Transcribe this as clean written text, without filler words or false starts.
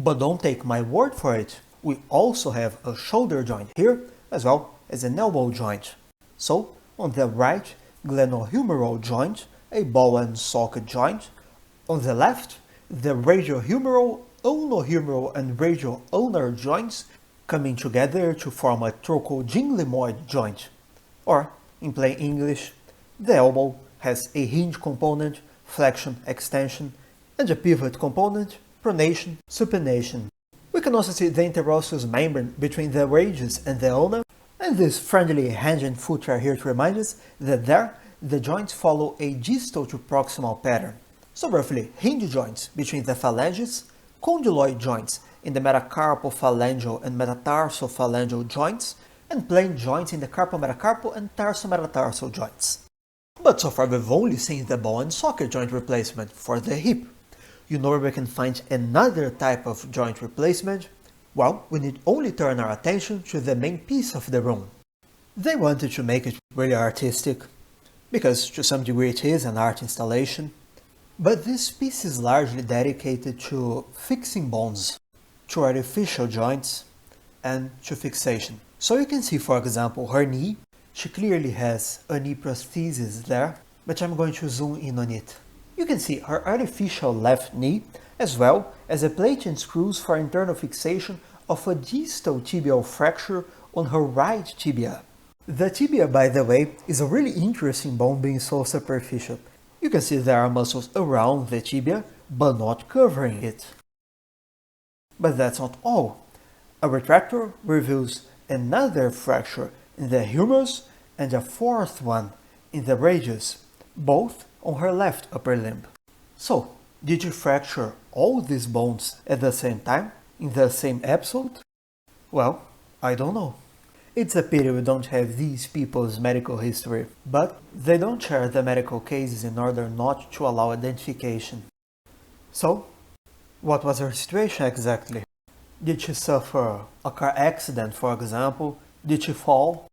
But don't take my word for it. We also have a shoulder joint here, as well as an elbow joint. So, on the right, glenohumeral joint, a ball and socket joint. On the left, the radiohumeral, ulnohumeral and radio-ulnar joints coming together to form a trochogynglimoid joint. Or, in plain English, the elbow has a hinge component, flexion, extension, and a pivot component, pronation, supination. We can also see the interosseous membrane between the radius and the ulna, and this friendly hand and foot are here to remind us that there, the joints follow a distal to proximal pattern. So roughly, hinge joints between the phalanges, condyloid joints in the metacarpophalangeal and metatarsophalangeal joints, and plane joints in the carpometacarpal and tarsometatarsal joints. But so far we've only seen the ball and socket joint replacement for the hip. You know where we can find another type of joint replacement? Well, we need only turn our attention to the main piece of the room. They wanted to make it really artistic, because to some degree it is an art installation. But this piece is largely dedicated to fixing bones, to artificial joints, and to fixation. So you can see, for example, her knee. She clearly has a knee prosthesis there, but I'm going to zoom in on it. You can see her artificial left knee, as well as a plate and screws for internal fixation of a distal tibial fracture on her right tibia. The tibia, by the way, is a really interesting bone being so superficial. You can see there are muscles around the tibia, but not covering it. But that's not all. A retractor reveals another fracture in the humerus and a fourth one in the radius, both on her left upper limb. So, did you fracture all these bones at the same time, in the same episode? Well, I don't know. It's a pity we don't have these people's medical history, but they don't share the medical cases in order not to allow identification. So, what was her situation exactly? Did she suffer a car accident, for example? Did she fall?